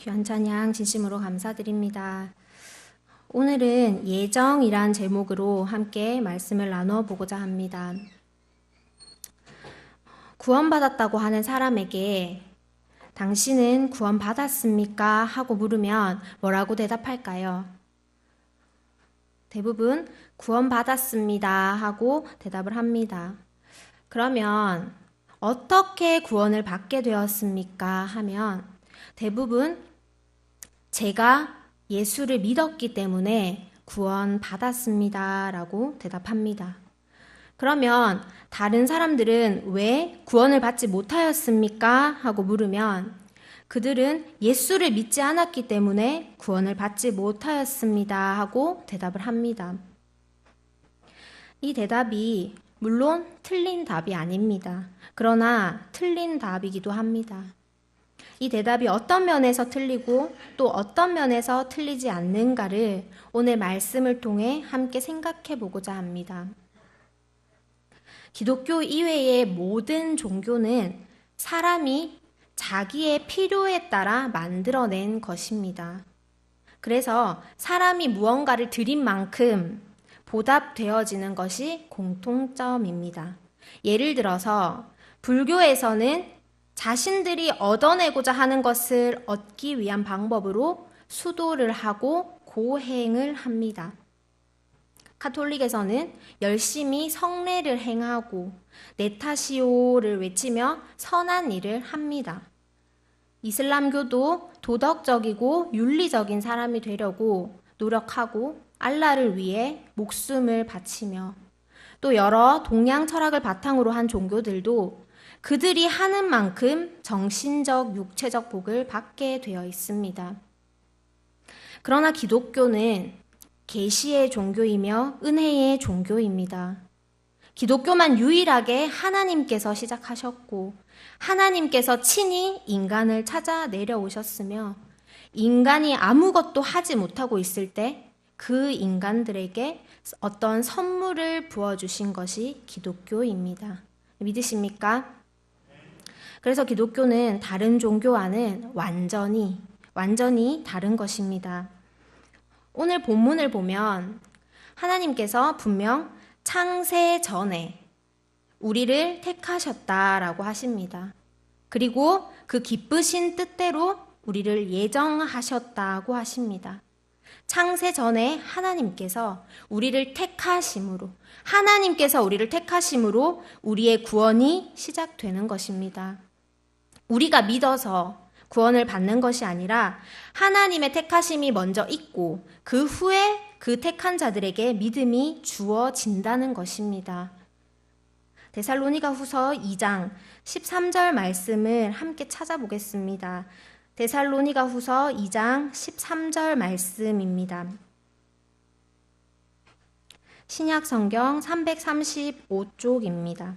귀한 찬양 진심으로 감사드립니다. 오늘은 예정이란 제목으로 함께 말씀을 나눠보고자 합니다. 구원받았다고 하는 사람에게 당신은 구원받았습니까? 하고 물으면 뭐라고 대답할까요? 대부분 구원받았습니다 하고 대답을 합니다. 그러면 어떻게 구원을 받게 되었습니까? 하면 대부분 제가 예수를 믿었기 때문에 구원받았습니다 라고 대답합니다. 그러면 다른 사람들은 왜 구원을 받지 못하였습니까? 하고 물으면 그들은 예수를 믿지 않았기 때문에 구원을 받지 못하였습니다 하고 대답을 합니다. 이 대답이 물론 틀린 답이 아닙니다. 그러나 틀린 답이기도 합니다. 이 대답이 어떤 면에서 틀리고 또 어떤 면에서 틀리지 않는가를 오늘 말씀을 통해 함께 생각해 보고자 합니다. 기독교 이외의 모든 종교는 사람이 자기의 필요에 따라 만들어낸 것입니다. 그래서 사람이 무언가를 드린 만큼 보답되어지는 것이 공통점입니다. 예를 들어서 불교에서는 자신들이 얻어내고자 하는 것을 얻기 위한 방법으로 수도를 하고 고행을 합니다. 카톨릭에서는 열심히 성례를 행하고 네타시오를 외치며 선한 일을 합니다. 이슬람교도 도덕적이고 윤리적인 사람이 되려고 노력하고 알라를 위해 목숨을 바치며 또 여러 동양 철학을 바탕으로 한 종교들도 그들이 하는 만큼 정신적, 육체적 복을 받게 되어 있습니다. 그러나 기독교는 계시의 종교이며 은혜의 종교입니다. 기독교만 유일하게 하나님께서 시작하셨고 하나님께서 친히 인간을 찾아 내려오셨으며 인간이 아무것도 하지 못하고 있을 때 그 인간들에게 어떤 선물을 부어주신 것이 기독교입니다. 믿으십니까? 그래서 기독교는 다른 종교와는 완전히 다른 것입니다. 오늘 본문을 보면 하나님께서 분명 창세 전에 우리를 택하셨다라고 하십니다. 그리고 그 기쁘신 뜻대로 우리를 예정하셨다고 하십니다. 창세 전에 하나님께서 우리를 택하심으로 우리의 구원이 시작되는 것입니다. 우리가 믿어서 구원을 받는 것이 아니라 하나님의 택하심이 먼저 있고 그 후에 그 택한 자들에게 믿음이 주어진다는 것입니다. 데살로니가 후서 2장 13절 말씀을 함께 찾아보겠습니다. 데살로니가 후서 2장 13절 말씀입니다. 신약 성경 335쪽입니다.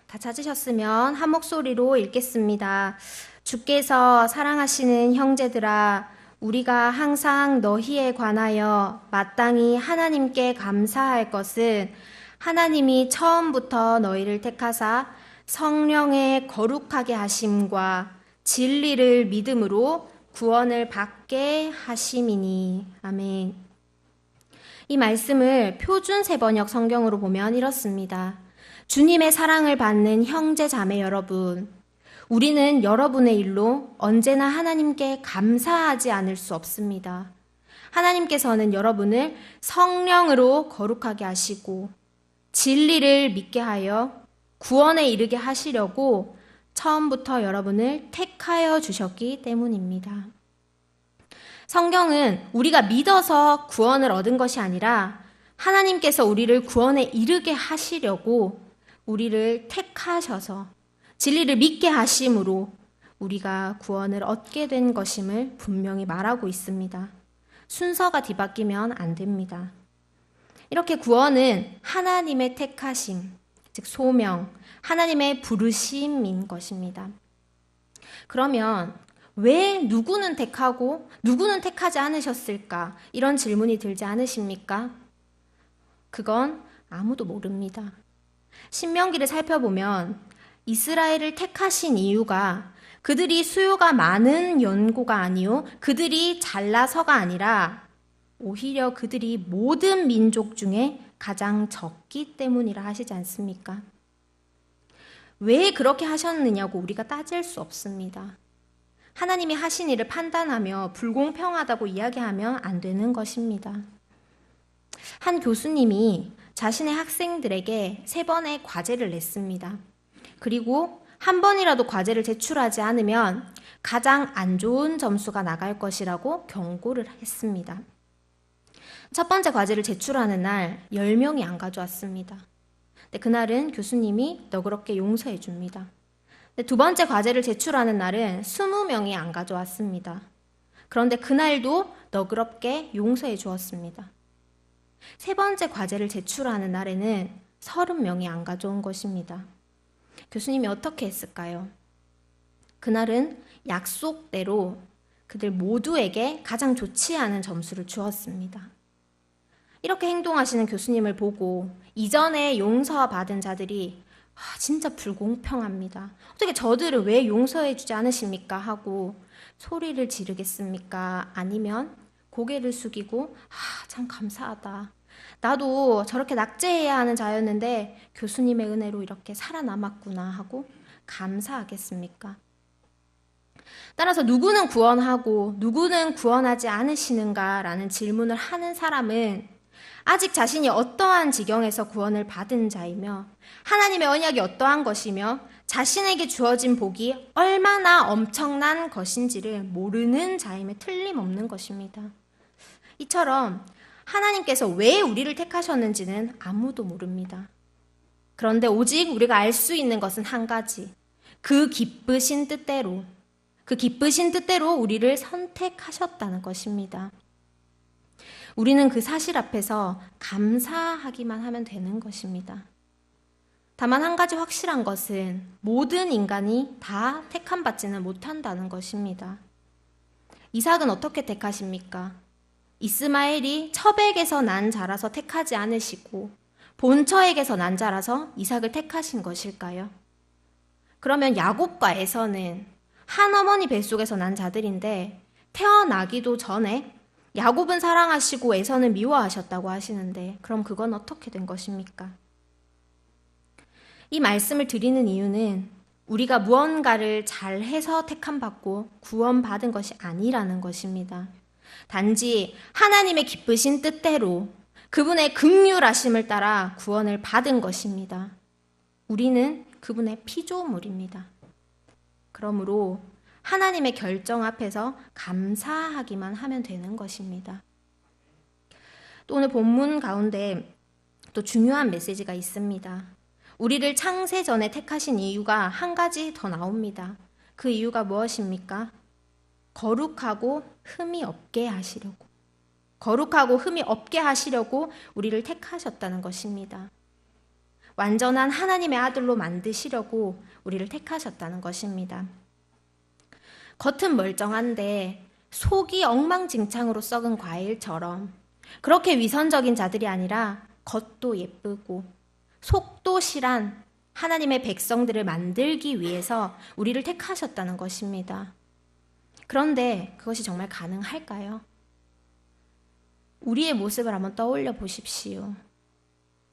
다 찾으셨으면 한 목소리로 읽겠습니다. 주께서 사랑하시는 형제들아, 우리가 항상 너희에 관하여 마땅히 하나님께 감사할 것은 하나님이 처음부터 너희를 택하사 성령의 거룩하게 하심과 진리를 믿음으로 구원을 받게 하심이니. 아멘. 이 말씀을 표준 세번역 성경으로 보면 이렇습니다. 주님의 사랑을 받는 형제 자매 여러분, 우리는 여러분의 일로 언제나 하나님께 감사하지 않을 수 없습니다. 하나님께서는 여러분을 성령으로 거룩하게 하시고 진리를 믿게 하여 구원에 이르게 하시려고 처음부터 여러분을 택하여 주셨기 때문입니다. 성경은 우리가 믿어서 구원을 얻은 것이 아니라 하나님께서 우리를 구원에 이르게 하시려고 우리를 택하셔서 진리를 믿게 하심으로 우리가 구원을 얻게 된 것임을 분명히 말하고 있습니다. 순서가 뒤바뀌면 안 됩니다. 이렇게 구원은 하나님의 택하심, 즉 소명, 하나님의 부르심인 것입니다. 그러면 왜 누구는 택하고 누구는 택하지 않으셨을까? 이런 질문이 들지 않으십니까? 그건 아무도 모릅니다. 신명기를 살펴보면 이스라엘을 택하신 이유가 그들이 수요가 많은 연고가 아니요 그들이 잘나서가 아니라 오히려 그들이 모든 민족 중에 가장 적기 때문이라 하시지 않습니까? 왜 그렇게 하셨느냐고 우리가 따질 수 없습니다. 하나님이 하신 일을 판단하며 불공평하다고 이야기하면 안 되는 것입니다. 한 교수님이 자신의 학생들에게 3번의 과제를 냈습니다. 그리고 한 번이라도 과제를 제출하지 않으면 가장 안 좋은 점수가 나갈 것이라고 경고를 했습니다. 첫 번째 과제를 제출하는 날 10명이 안 가져왔습니다. 근데 그날은 교수님이 너그럽게 용서해 줍니다. 근데 두 번째 과제를 제출하는 날은 20명이 안 가져왔습니다. 그런데 그날도 너그럽게 용서해 주었습니다. 세 번째 과제를 제출하는 날에는 30명이 안 가져온 것입니다. 교수님이 어떻게 했을까요? 그날은 약속대로 그들 모두에게 가장 좋지 않은 점수를 주었습니다. 이렇게 행동하시는 교수님을 보고 이전에 용서받은 자들이 진짜 불공평합니다. 어떻게 저들을 왜 용서해 주지 않으십니까? 하고 소리를 지르겠습니까? 아니면 고개를 숙이고 참 감사하다. 나도 저렇게 낙제해야 하는 자였는데 교수님의 은혜로 이렇게 살아남았구나 하고 감사하겠습니까? 따라서 누구는 구원하고 누구는 구원하지 않으시는가라는 질문을 하는 사람은 아직 자신이 어떠한 지경에서 구원을 받은 자이며 하나님의 언약이 어떠한 것이며 자신에게 주어진 복이 얼마나 엄청난 것인지를 모르는 자임에 틀림없는 것입니다. 이처럼 하나님께서 왜 우리를 택하셨는지는 아무도 모릅니다. 그런데 오직 우리가 알 수 있는 것은 한 가지. 그 기쁘신 뜻대로 우리를 선택하셨다는 것입니다. 우리는 그 사실 앞에서 감사하기만 하면 되는 것입니다. 다만 한 가지 확실한 것은 모든 인간이 다 택함받지는 못한다는 것입니다. 이삭은 어떻게 택하십니까? 이스마엘이 처백에서 난 자라서 택하지 않으시고 본처에게서 난 자라서 이삭을 택하신 것일까요? 그러면 야곱과 에서는 한 어머니 뱃속에서 난 자들인데 태어나기도 전에 야곱은 사랑하시고 에서는 미워하셨다고 하시는데 그럼 그건 어떻게 된 것입니까? 이 말씀을 드리는 이유는 우리가 무언가를 잘해서 택함받고 구원받은 것이 아니라는 것입니다. 단지 하나님의 기쁘신 뜻대로 그분의 긍휼하심을 따라 구원을 받은 것입니다. 우리는 그분의 피조물입니다. 그러므로 하나님의 결정 앞에서 감사하기만 하면 되는 것입니다. 또 오늘 본문 가운데 또 중요한 메시지가 있습니다. 우리를 창세 전에 택하신 이유가 한 가지 더 나옵니다. 그 이유가 무엇입니까? 거룩하고 흠이 없게 하시려고. 거룩하고 흠이 없게 하시려고 우리를 택하셨다는 것입니다. 완전한 하나님의 아들로 만드시려고 우리를 택하셨다는 것입니다. 겉은 멀쩡한데 속이 엉망진창으로 썩은 과일처럼 그렇게 위선적인 자들이 아니라 겉도 예쁘고 속도 실한 하나님의 백성들을 만들기 위해서 우리를 택하셨다는 것입니다. 그런데 그것이 정말 가능할까요? 우리의 모습을 한번 떠올려 보십시오.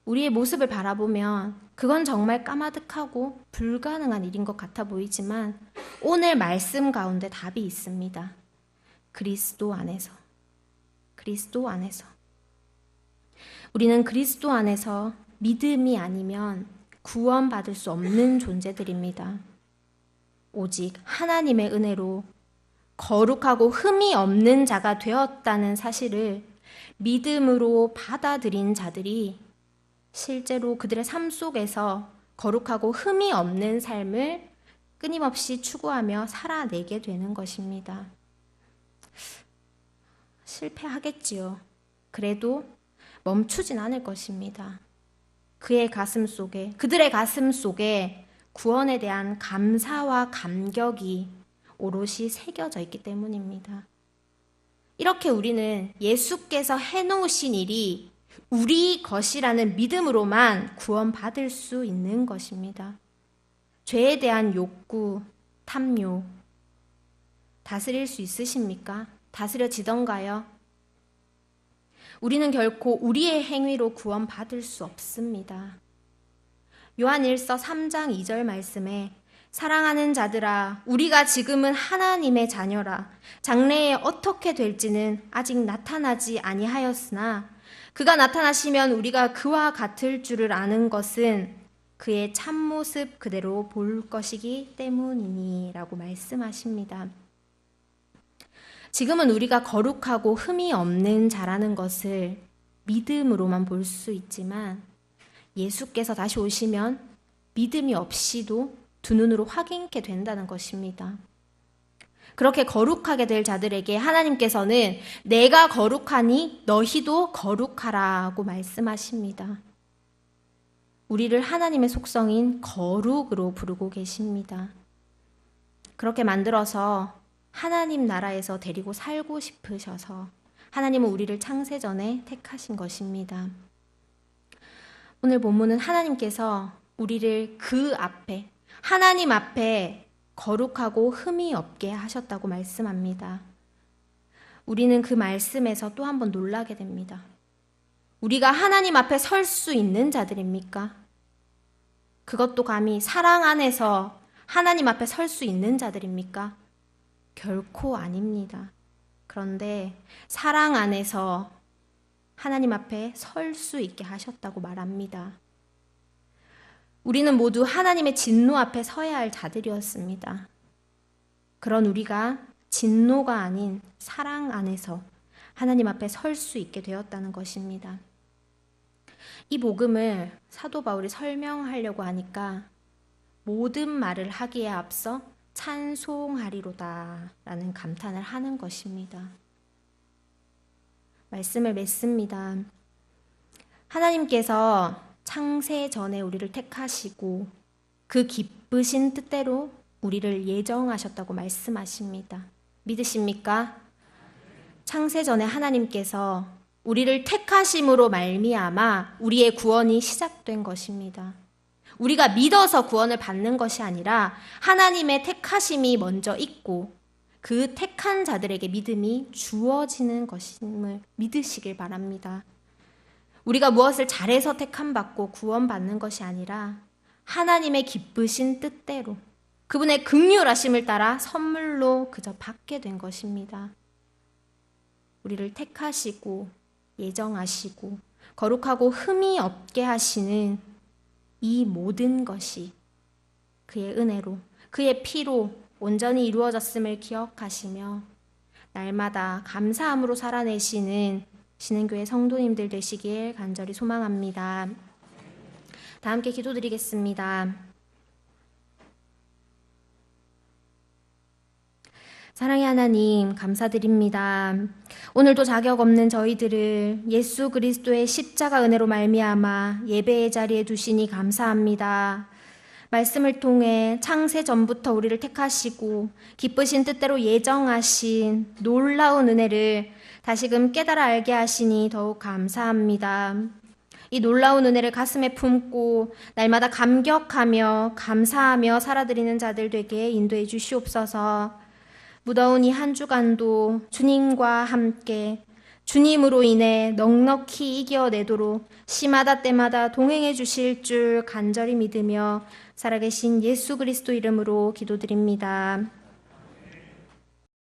우리의 모습을 바라보면 그건 정말 까마득하고 불가능한 일인 것 같아 보이지만 오늘 말씀 가운데 답이 있습니다. 그리스도 안에서. 그리스도 안에서. 우리는 그리스도 안에서 믿음이 아니면 구원받을 수 없는 존재들입니다. 오직 하나님의 은혜로 거룩하고 흠이 없는 자가 되었다는 사실을 믿음으로 받아들인 자들이 실제로 그들의 삶 속에서 거룩하고 흠이 없는 삶을 끊임없이 추구하며 살아내게 되는 것입니다. 실패하겠지요. 그래도 멈추진 않을 것입니다. 그들의 가슴 속에 구원에 대한 감사와 감격이 오롯이 새겨져 있기 때문입니다. 이렇게 우리는 예수께서 해놓으신 일이 우리 것이라는 믿음으로만 구원받을 수 있는 것입니다. 죄에 대한 욕구, 탐욕, 다스릴 수 있으십니까? 다스려지던가요? 우리는 결코 우리의 행위로 구원받을 수 없습니다. 요한일서 3장 2절 말씀에 사랑하는 자들아, 우리가 지금은 하나님의 자녀라. 장래에 어떻게 될지는 아직 나타나지 아니하였으나 그가 나타나시면 우리가 그와 같을 줄을 아는 것은 그의 참모습 그대로 볼 것이기 때문이니 라고 말씀하십니다. 지금은 우리가 거룩하고 흠이 없는 자라는 것을 믿음으로만 볼 수 있지만 예수께서 다시 오시면 믿음이 없이도 두 눈으로 확인케 된다는 것입니다. 그렇게 거룩하게 될 자들에게 하나님께서는 내가 거룩하니 너희도 거룩하라고 말씀하십니다. 우리를 하나님의 속성인 거룩으로 부르고 계십니다. 그렇게 만들어서 하나님 나라에서 데리고 살고 싶으셔서 하나님은 우리를 창세전에 택하신 것입니다. 오늘 본문은 하나님께서 우리를 그 앞에, 하나님 앞에 거룩하고 흠이 없게 하셨다고 말씀합니다. 우리는 그 말씀에서 또 한 번 놀라게 됩니다. 우리가 하나님 앞에 설 수 있는 자들입니까? 그것도 감히 사랑 안에서 하나님 앞에 설 수 있는 자들입니까? 결코 아닙니다. 그런데 사랑 안에서 하나님 앞에 설 수 있게 하셨다고 말합니다. 우리는 모두 하나님의 진노 앞에 서야 할 자들이었습니다. 그런 우리가 진노가 아닌 사랑 안에서 하나님 앞에 설 수 있게 되었다는 것입니다. 이 복음을 사도 바울이 설명하려고 하니까 모든 말을 하기에 앞서 찬송하리로다 라는 감탄을 하는 것입니다. 말씀을 맺습니다. 하나님께서 창세 전에 우리를 택하시고 그 기쁘신 뜻대로 우리를 예정하셨다고 말씀하십니다. 믿으십니까? 창세 전에 하나님께서 우리를 택하심으로 말미암아 우리의 구원이 시작된 것입니다. 우리가 믿어서 구원을 받는 것이 아니라 하나님의 택하심이 먼저 있고 그 택한 자들에게 믿음이 주어지는 것임을 믿으시길 바랍니다. 우리가 무엇을 잘해서 택함받고 구원받는 것이 아니라 하나님의 기쁘신 뜻대로 그분의 긍휼하심을 따라 선물로 그저 받게 된 것입니다. 우리를 택하시고 예정하시고 거룩하고 흠이 없게 하시는 이 모든 것이 그의 은혜로 그의 피로 온전히 이루어졌음을 기억하시며 날마다 감사함으로 살아내시는 신흥교회 성도님들 되시길 간절히 소망합니다. 다 함께 기도드리겠습니다. 사랑의 하나님 감사드립니다. 오늘도 자격 없는 저희들을 예수 그리스도의 십자가 은혜로 말미암아 예배의 자리에 두시니 감사합니다. 말씀을 통해 창세 전부터 우리를 택하시고 기쁘신 뜻대로 예정하신 놀라운 은혜를 다시금 깨달아 알게 하시니 더욱 감사합니다. 이 놀라운 은혜를 가슴에 품고 날마다 감격하며 감사하며 살아드리는 자들 되게 인도해 주시옵소서. 무더운 이 한 주간도 주님과 함께 주님으로 인해 넉넉히 이겨내도록 시마다 때마다 동행해 주실 줄 간절히 믿으며 살아계신 예수 그리스도 이름으로 기도드립니다.